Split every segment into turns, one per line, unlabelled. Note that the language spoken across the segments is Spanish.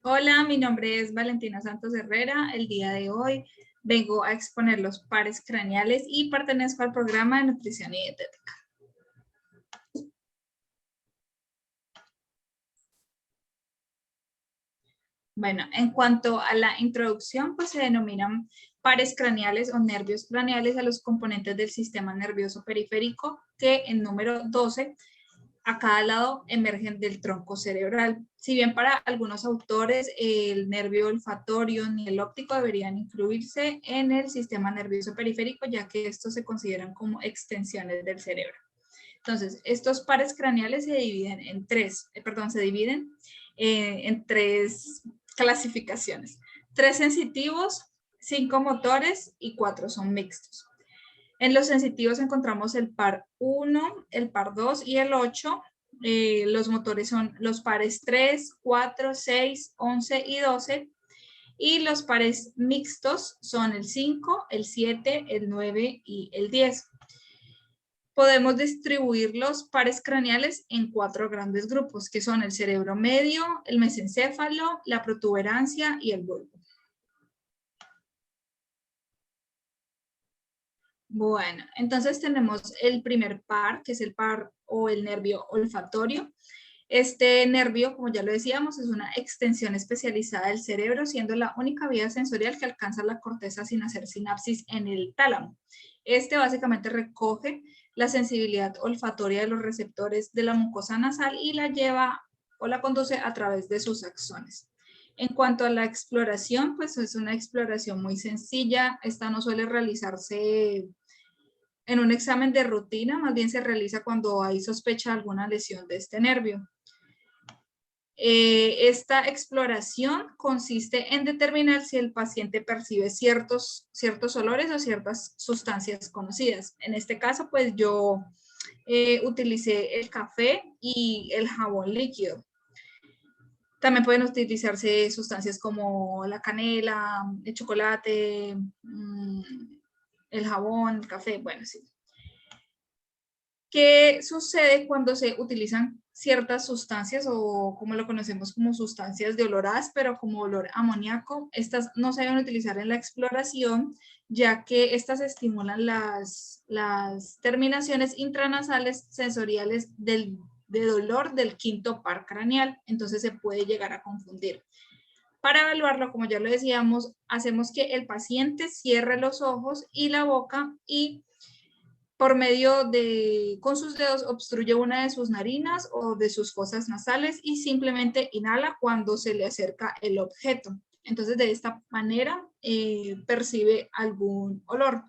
Hola, mi nombre es Valentina Santos Herrera. El día de hoy vengo a exponer los pares craneales y pertenezco al programa de nutrición y dietética. Bueno, en cuanto a la introducción, pues se denominan pares craneales o nervios craneales a los componentes del sistema nervioso periférico que en número 12 a cada lado emergen del tronco cerebral. Si bien para algunos autores el nervio olfatorio ni el óptico deberían incluirse en el sistema nervioso periférico, ya que estos se consideran como extensiones del cerebro. Entonces, estos pares craneales se dividen en tres clasificaciones. 3 sensitivos, 5 motores y 4 son mixtos. En los sensitivos encontramos el par 1, el par 2 y el 8. Los motores son los pares 3, 4, 6, 11 y 12. Y los pares mixtos son el 5, el 7, el 9 y el 10. Podemos distribuir los pares craneales en 4 grandes grupos, que son el cerebro medio, el mesencéfalo, la protuberancia y el bulbo. Bueno, entonces tenemos el primer par, que es el par o el nervio olfatorio. Este nervio, como ya lo decíamos, es una extensión especializada del cerebro, siendo la única vía sensorial que alcanza la corteza sin hacer sinapsis en el tálamo. Este básicamente recoge la sensibilidad olfatoria de los receptores de la mucosa nasal y la lleva o la conduce a través de sus axones. En cuanto a la exploración, pues es una exploración muy sencilla. Esta no suele realizarse en un examen de rutina, más bien se realiza cuando hay sospecha de alguna lesión de este nervio. Esta exploración consiste en determinar si el paciente percibe ciertos olores o ciertas sustancias conocidas. En este caso, pues yo utilicé el café y el jabón líquido. También pueden utilizarse sustancias como la canela, el chocolate, el jabón, el café, bueno, sí. ¿Qué sucede cuando se utilizan ciertas sustancias o como lo conocemos como sustancias de olor áspero, como olor amoníaco? Estas no se deben utilizar en la exploración, ya que estas estimulan las terminaciones intranasales sensoriales de dolor del quinto par craneal, entonces se puede llegar a confundir. Para evaluarlo, como ya lo decíamos, hacemos que el paciente cierre los ojos y la boca y por medio de, con sus dedos, obstruye una de sus narinas o de sus fosas nasales y simplemente inhala cuando se le acerca el objeto. Entonces, de esta manera, percibe algún olor.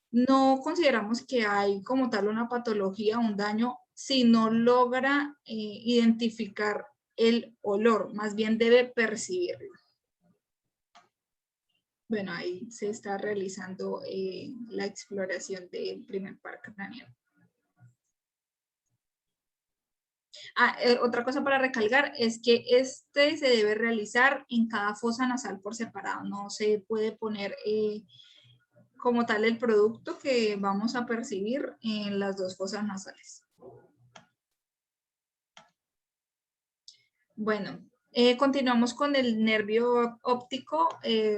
No consideramos que hay como tal una patología, un daño, si no logra identificar el olor, más bien debe percibirlo. Bueno, ahí se está realizando la exploración del primer par craneal. Otra cosa para recalcar es que este se debe realizar en cada fosa nasal por separado. No se puede poner como tal el producto que vamos a percibir en las 2 fosas nasales. Bueno, continuamos con el nervio óptico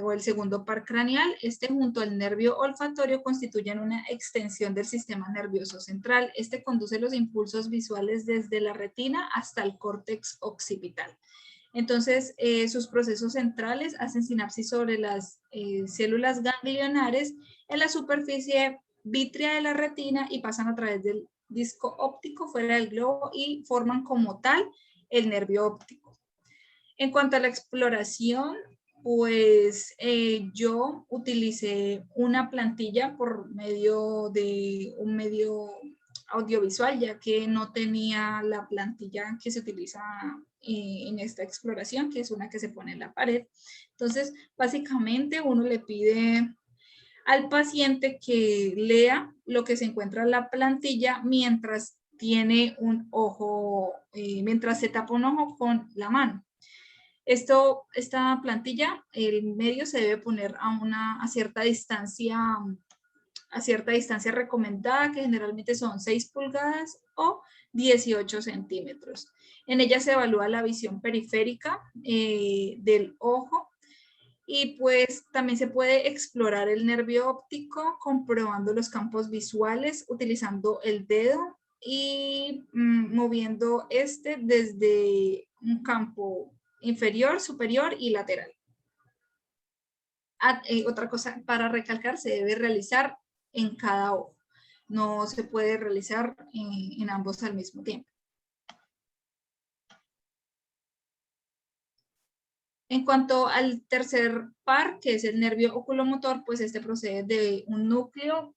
o el segundo par craneal. Este junto al nervio olfatorio constituyen una extensión del sistema nervioso central. Este conduce los impulsos visuales desde la retina hasta el córtex occipital. Entonces, sus procesos centrales hacen sinapsis sobre las células ganglionares en la superficie vítrea de la retina y pasan a través del disco óptico fuera del globo y forman como tal el nervio óptico. En cuanto a la exploración, pues yo utilicé una plantilla por medio de un medio audiovisual, ya que no tenía la plantilla que se utiliza en esta exploración, que es una que se pone en la pared. Entonces, básicamente uno le pide al paciente que lea lo que se encuentra en la plantilla mientras tiene un ojo, mientras se tapa un ojo con la mano. Esta plantilla, el medio se debe poner a cierta distancia a cierta distancia recomendada, que generalmente son 6 pulgadas o 18 centímetros. En ella se evalúa la visión periférica del ojo y pues también se puede explorar el nervio óptico comprobando los campos visuales utilizando el dedo y moviendo este desde un campo inferior, superior y lateral. Otra cosa para recalcar, se debe realizar en cada ojo. No se puede realizar en ambos al mismo tiempo. En cuanto al tercer par, que es el nervio oculomotor, pues este procede de un núcleo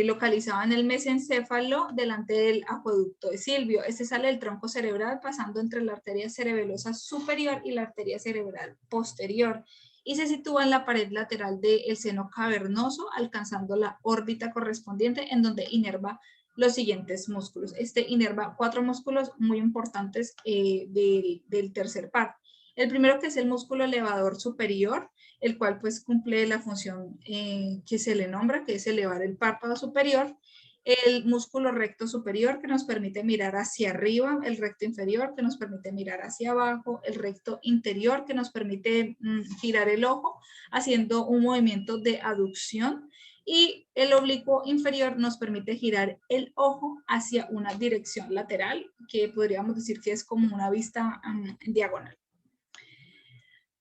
localizado en el mesencéfalo delante del acueducto de Silvio. Este sale del tronco cerebral pasando entre la arteria cerebelosa superior y la arteria cerebral posterior y se sitúa en la pared lateral del seno cavernoso, alcanzando la órbita correspondiente en donde inerva los siguientes músculos. Este inerva 4 músculos muy importantes del tercer par. El primero, que es el músculo elevador superior, el cual pues cumple la función que se le nombra, que es elevar el párpado superior. El músculo recto superior, que nos permite mirar hacia arriba, el recto inferior, que nos permite mirar hacia abajo, el recto interior, que nos permite girar el ojo haciendo un movimiento de aducción, y el oblicuo inferior nos permite girar el ojo hacia una dirección lateral, que podríamos decir que es como una vista diagonal.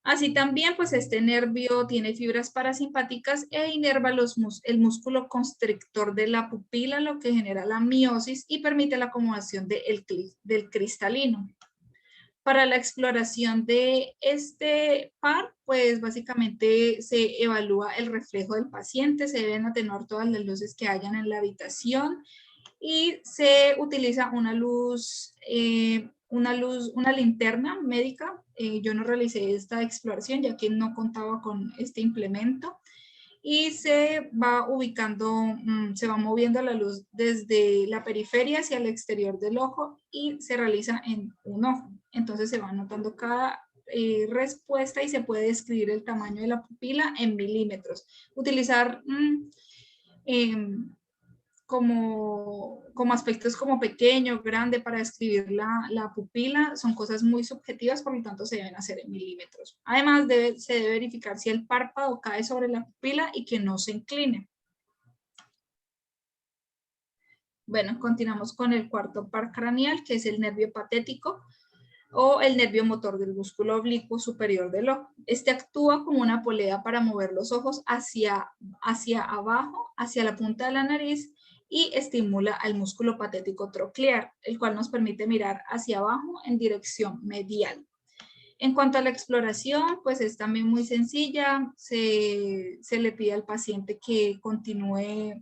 Así también, pues este nervio tiene fibras parasimpáticas e inerva el músculo constrictor de la pupila, lo que genera la miosis y permite la acomodación del cristalino. Para la exploración de este par, pues básicamente se evalúa el reflejo del paciente, se deben atenuar todas las luces que hayan en la habitación y se utiliza una linterna médica. Yo no realicé esta exploración ya que no contaba con este implemento y se va ubicando, se va moviendo la luz desde la periferia hacia el exterior del ojo y se realiza en un ojo. Entonces se va anotando cada respuesta y se puede describir el tamaño de la pupila en milímetros. Utilizar como aspectos como pequeño, grande para describir la pupila, son cosas muy subjetivas, por lo tanto se deben hacer en milímetros. Además, se debe verificar si el párpado cae sobre la pupila y que no se incline. Bueno, continuamos con el cuarto par craneal, que es el nervio patético o el nervio motor del músculo oblicuo superior del ojo. Este actúa como una polea para mover los ojos hacia abajo, hacia la punta de la nariz, y estimula al músculo patético troclear, el cual nos permite mirar hacia abajo en dirección medial. En cuanto a la exploración, pues es también muy sencilla. Se le pide al paciente que continúe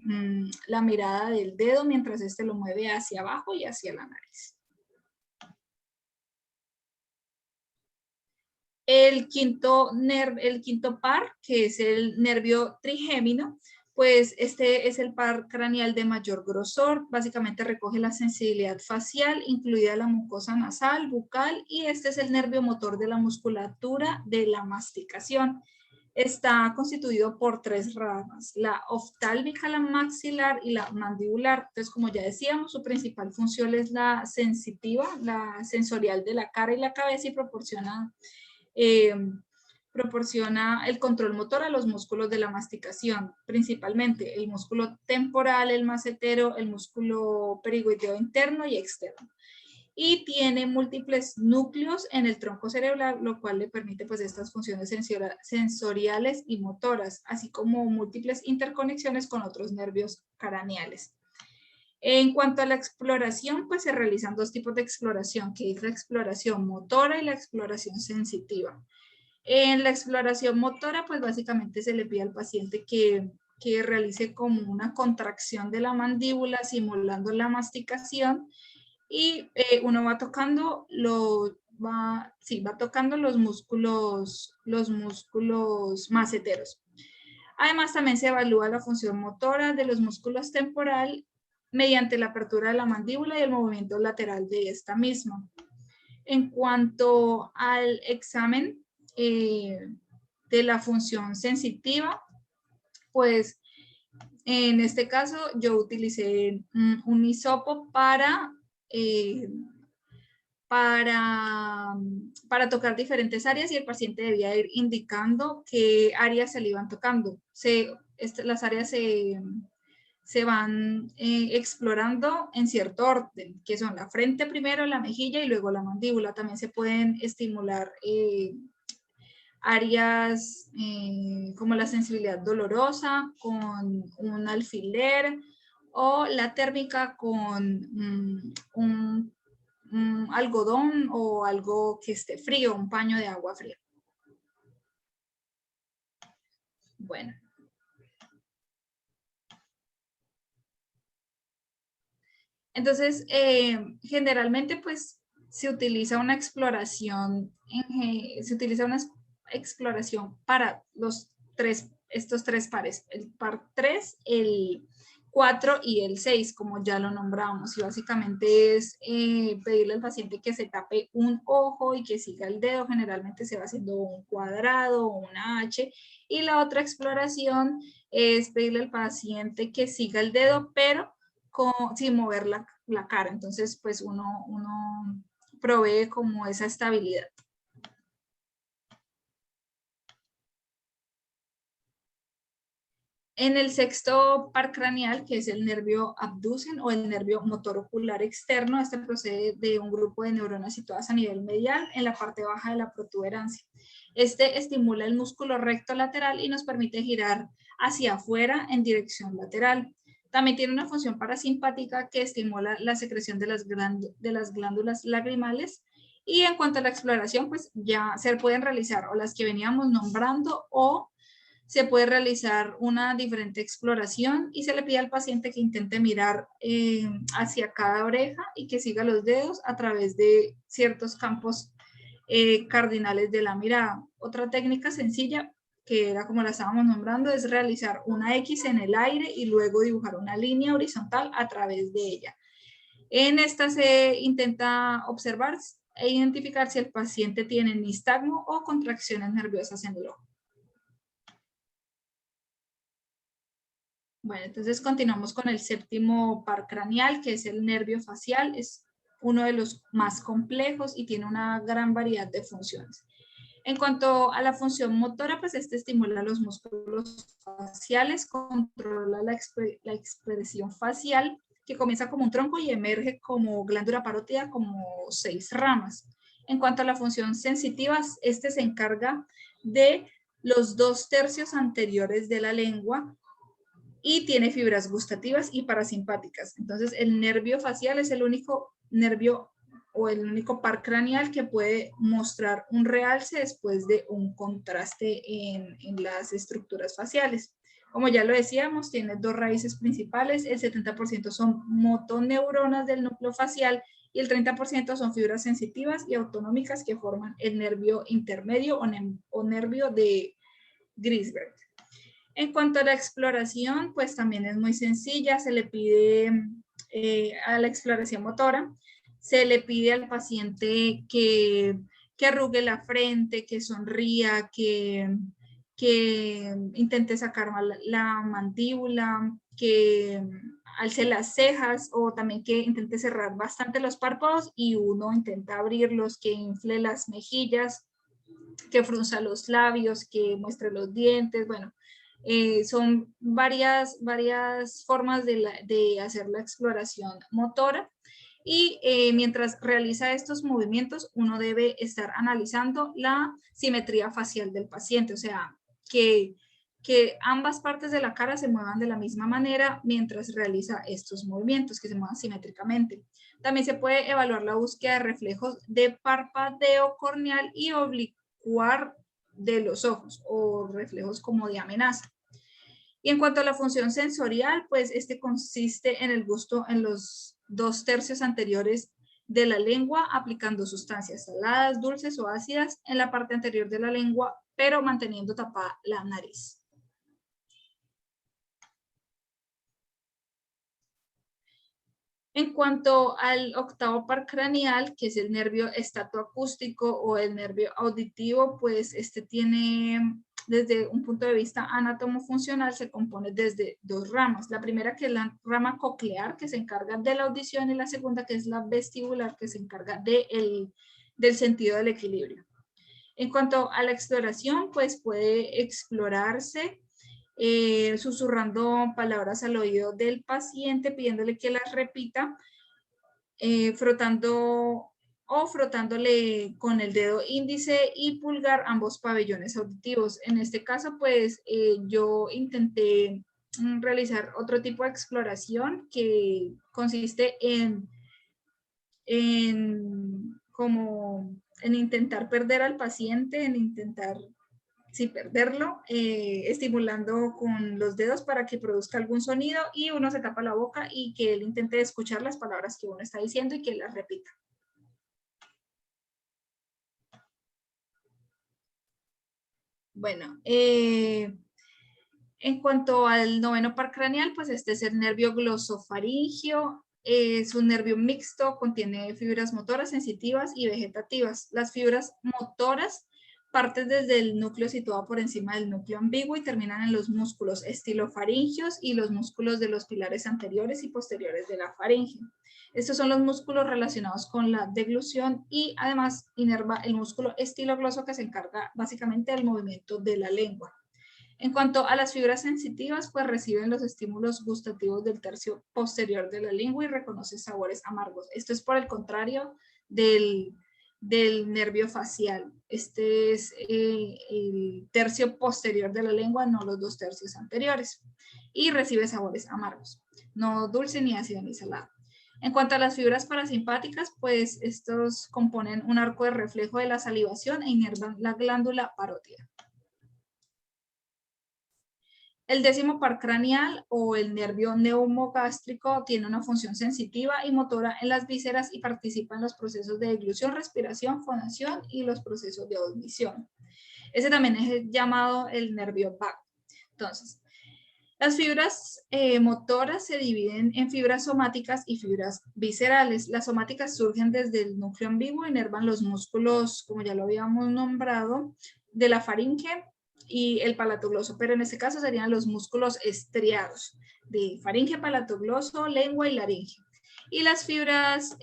la mirada del dedo mientras este lo mueve hacia abajo y hacia la nariz. El quinto par, que es el nervio trigémino, pues este es el par craneal de mayor grosor. Básicamente recoge la sensibilidad facial, incluida la mucosa nasal, bucal, y este es el nervio motor de la musculatura de la masticación. Está constituido por 3 ramas, la oftálmica, la maxilar y la mandibular. Entonces, como ya decíamos, su principal función es la sensitiva, la sensorial de la cara y la cabeza, y proporciona el control motor a los músculos de la masticación, principalmente el músculo temporal, el macetero, el músculo perigoideo interno y externo. Y tiene múltiples núcleos en el tronco cerebral, lo cual le permite pues estas funciones sensoriales y motoras, así como múltiples interconexiones con otros nervios craneales. En cuanto a la exploración, pues se realizan 2 tipos de exploración, que es la exploración motora y la exploración sensitiva. En la exploración motora, pues básicamente se le pide al paciente que realice como una contracción de la mandíbula simulando la masticación, y uno va tocando tocando los músculos maceteros. Además, también se evalúa la función motora de los músculos temporal mediante la apertura de la mandíbula y el movimiento lateral de esta misma. En cuanto al examen de la función sensitiva, pues En este caso, yo utilicé un hisopo para tocar diferentes áreas y el paciente debía ir indicando qué áreas se le iban tocando. Las áreas se van explorando en cierto orden, que son la frente primero, la mejilla y luego la mandíbula. También se pueden estimular áreas como la sensibilidad dolorosa con un alfiler o la térmica con un algodón o algo que esté frío, un paño de agua fría. Bueno. Entonces, generalmente, pues, se utiliza una exploración, para estos tres pares, el par 3, el 4 y el 6, como ya lo nombramos, y básicamente es pedirle al paciente que se tape un ojo y que siga el dedo. Generalmente se va haciendo un cuadrado o una H, y la otra exploración es pedirle al paciente que siga el dedo, pero sin mover la cara. Entonces, pues uno provee como esa estabilidad. En el sexto par craneal, que es el nervio abducen o el nervio motor ocular externo, este procede de un grupo de neuronas situadas a nivel medial en la parte baja de la protuberancia. Este estimula el músculo recto lateral y nos permite girar hacia afuera en dirección lateral. También tiene una función parasimpática que estimula la secreción de las glándulas lagrimales. Y en cuanto a la exploración, pues ya se pueden realizar o las que veníamos nombrando o se puede realizar una diferente exploración y se le pide al paciente que intente mirar hacia cada oreja y que siga los dedos a través de ciertos campos cardinales de la mirada. Otra técnica sencilla, que era como la estábamos nombrando, es realizar una X en el aire y luego dibujar una línea horizontal a través de ella. En esta se intenta observar e identificar si el paciente tiene nistagmo o contracciones nerviosas en el ojo. Bueno, entonces continuamos con el séptimo par craneal, que es el nervio facial. Es uno de los más complejos y tiene una gran variedad de funciones. En cuanto a la función motora, pues este estimula los músculos faciales, controla la expresión facial, que comienza como un tronco y emerge como glándula parótida, como 6 ramas. En cuanto a la función sensitiva, este se encarga de los 2/3 anteriores de la lengua, y tiene fibras gustativas y parasimpáticas. Entonces, el nervio facial es el único nervio o el único par craneal que puede mostrar un realce después de un contraste en las estructuras faciales. Como ya lo decíamos, tiene 2 raíces principales, el 70% son motoneuronas del núcleo facial y el 30% son fibras sensitivas y autonómicas que forman el nervio intermedio o nervio de Grisberg. En cuanto a la exploración, pues también es muy sencilla. Se le pide a la exploración motora, se le pide al paciente que arrugue la frente, que sonría, que intente sacar la mandíbula, que alce las cejas o también que intente cerrar bastante los párpados y uno intenta abrirlos, que infle las mejillas, que frunza los labios, que muestre los dientes. Bueno, son varias formas de hacer la exploración motora. Y mientras realiza estos movimientos, uno debe estar analizando la simetría facial del paciente, o sea, que ambas partes de la cara se muevan de la misma manera mientras realiza estos movimientos, que se muevan simétricamente. También se puede evaluar la búsqueda de reflejos de parpadeo corneal y oblicuar de los ojos o reflejos como de amenaza. Y en cuanto a la función sensorial, pues este consiste en el gusto en los 2/3 anteriores de la lengua, aplicando sustancias saladas, dulces o ácidas en la parte anterior de la lengua, pero manteniendo tapada la nariz. En cuanto al octavo par craneal, que es el nervio estatoacústico o el nervio auditivo, pues este tiene desde un punto de vista anatomofuncional, se compone desde dos ramas. La primera, que es la rama coclear, que se encarga de la audición, y la segunda, que es la vestibular, que se encarga del sentido del equilibrio. En cuanto a la exploración, pues puede explorarse susurrando palabras al oído del paciente, pidiéndole que las repita, frotándole con el dedo índice y pulgar ambos pabellones auditivos. En este caso, pues yo intenté realizar otro tipo de exploración que consiste en intentar perder al paciente, en intentar perderlo, estimulando con los dedos para que produzca algún sonido, y uno se tapa la boca y que él intente escuchar las palabras que uno está diciendo y que las repita. Bueno, en cuanto al noveno par craneal, pues este es el nervio glosofaringio. Es un nervio mixto, contiene fibras motoras, sensitivas y vegetativas. Las fibras motoras parten desde el núcleo situado por encima del núcleo ambiguo y terminan en los músculos estilofaringios y los músculos de los pilares anteriores y posteriores de la faringe. Estos son los músculos relacionados con la deglución, y además inerva el músculo estilogloso, que se encarga básicamente del movimiento de la lengua. En cuanto a las fibras sensitivas, pues reciben los estímulos gustativos del tercio posterior de la lengua y reconocen sabores amargos. Esto es por el contrario del nervio facial. Este es el tercio posterior de la lengua, no los dos tercios anteriores. Y recibe sabores amargos, no dulce, ni ácido, ni salado. En cuanto a las fibras parasimpáticas, pues estos componen un arco de reflejo de la salivación e inervan la glándula parótida. El décimo par craneal, o el nervio neumogástrico, tiene una función sensitiva y motora en las vísceras y participa en los procesos de deglución, respiración, fonación y los procesos de audición. Ese también es llamado el nervio vago. Entonces, las fibras motoras se dividen en fibras somáticas y fibras viscerales. Las somáticas surgen desde el núcleo ambiguo y inervan los músculos, como ya lo habíamos nombrado, de la faringe y el palatogloso, pero en este caso serían los músculos estriados de faringe, palatogloso, lengua y laringe. Y las fibras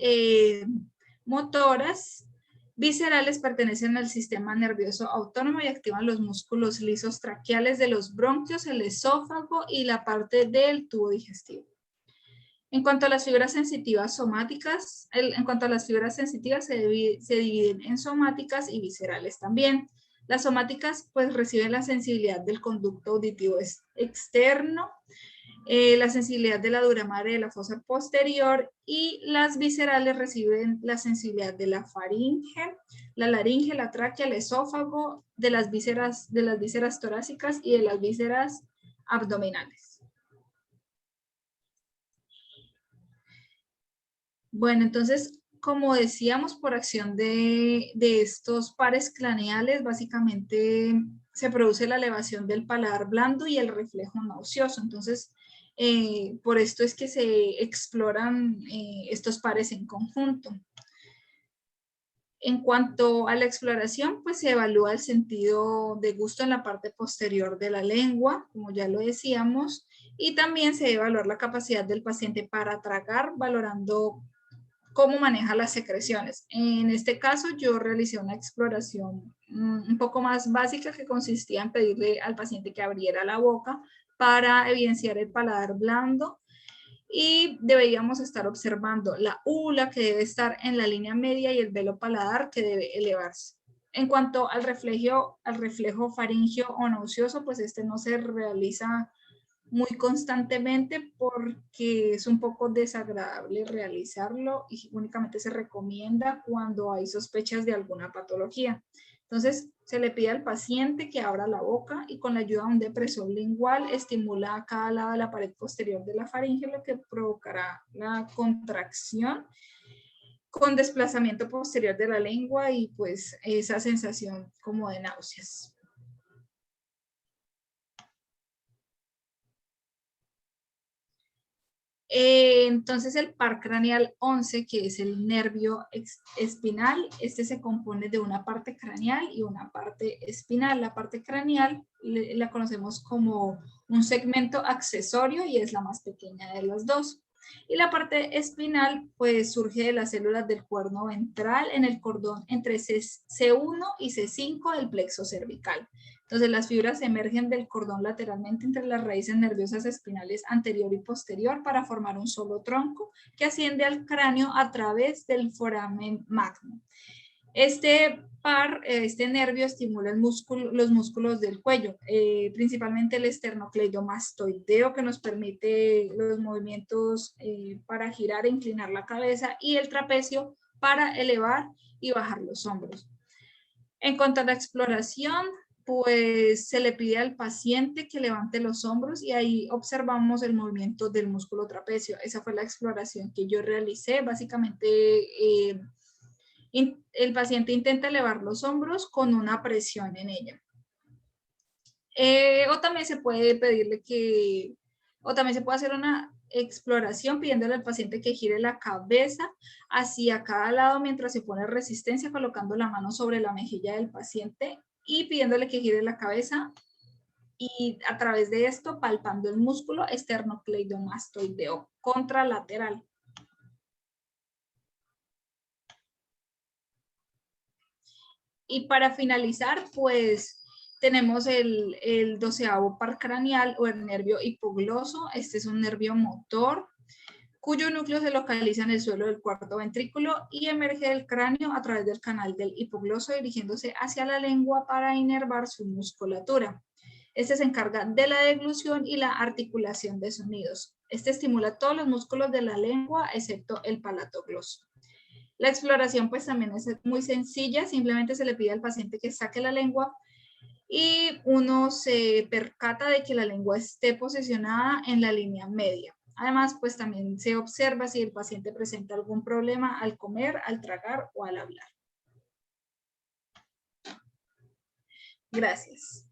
motoras viscerales pertenecen al sistema nervioso autónomo y activan los músculos lisos traqueales de los bronquios, el esófago y la parte del tubo digestivo. En cuanto a las fibras sensitivas somáticas, se dividen en somáticas y viscerales también. Las somáticas pues reciben la sensibilidad del conducto auditivo externo, la sensibilidad de la dura madre de la fosa posterior, y las viscerales reciben la sensibilidad de la faringe, la laringe, la tráquea, el esófago, de las vísceras torácicas y de las vísceras abdominales. Bueno, entonces, como decíamos, por acción de estos pares craneales, básicamente se produce la elevación del paladar blando y el reflejo nauseoso. Entonces, por esto es que se exploran estos pares en conjunto. En cuanto a la exploración, pues se evalúa el sentido de gusto en la parte posterior de la lengua, como ya lo decíamos, y también se debe evaluar la capacidad del paciente para tragar, valorando cómo maneja las secreciones. En este caso, yo realicé una exploración un poco más básica, que consistía en pedirle al paciente que abriera la boca para evidenciar el paladar blando, y deberíamos estar observando la úvula, que debe estar en la línea media, y el velo paladar, que debe elevarse. En cuanto al reflejo faringio o nauseoso, pues este no se realiza muy constantemente porque es un poco desagradable realizarlo, y únicamente se recomienda cuando hay sospechas de alguna patología. Entonces, se le pide al paciente que abra la boca y con la ayuda de un depresor lingual estimula a cada lado de la pared posterior de la faringe, lo que provocará la contracción con desplazamiento posterior de la lengua y pues esa sensación como de náuseas. Entonces el par craneal 11, que es el nervio espinal, este se compone de una parte craneal y una parte espinal. La parte craneal la conocemos como un segmento accesorio y es la más pequeña de las dos. Y la parte espinal pues surge de las células del cuerno ventral en el cordón entre C1 y C5 del plexo cervical. Entonces las fibras emergen del cordón lateralmente entre las raíces nerviosas espinales anterior y posterior para formar un solo tronco que asciende al cráneo a través del foramen magno. Este nervio estimula los músculos del cuello, principalmente el esternocleidomastoideo, que nos permite los movimientos para girar e inclinar la cabeza, y el trapecio para elevar y bajar los hombros. En cuanto a la exploración, pues se le pide al paciente que levante los hombros y ahí observamos el movimiento del músculo trapecio. Esa fue la exploración que yo realicé. Básicamente, el paciente intenta elevar los hombros con una presión en ella. O también se puede hacer una exploración pidiéndole al paciente que gire la cabeza hacia cada lado mientras se pone resistencia, colocando la mano sobre la mejilla del paciente y pidiéndole que gire la cabeza, y a través de esto palpando el músculo esternocleidomastoideo contralateral. Y para finalizar, pues tenemos el 12º par craneal o el nervio hipogloso. Este es un nervio motor cuyo núcleo se localiza en el suelo del cuarto ventrículo y emerge del cráneo a través del canal del hipogloso, dirigiéndose hacia la lengua para inervar su musculatura. Este se encarga de la deglución y la articulación de sonidos. Este estimula todos los músculos de la lengua, excepto el palatogloso. La exploración pues también es muy sencilla, simplemente se le pide al paciente que saque la lengua y uno se percata de que la lengua esté posicionada en la línea media. Además, pues también se observa si el paciente presenta algún problema al comer, al tragar o al hablar. Gracias.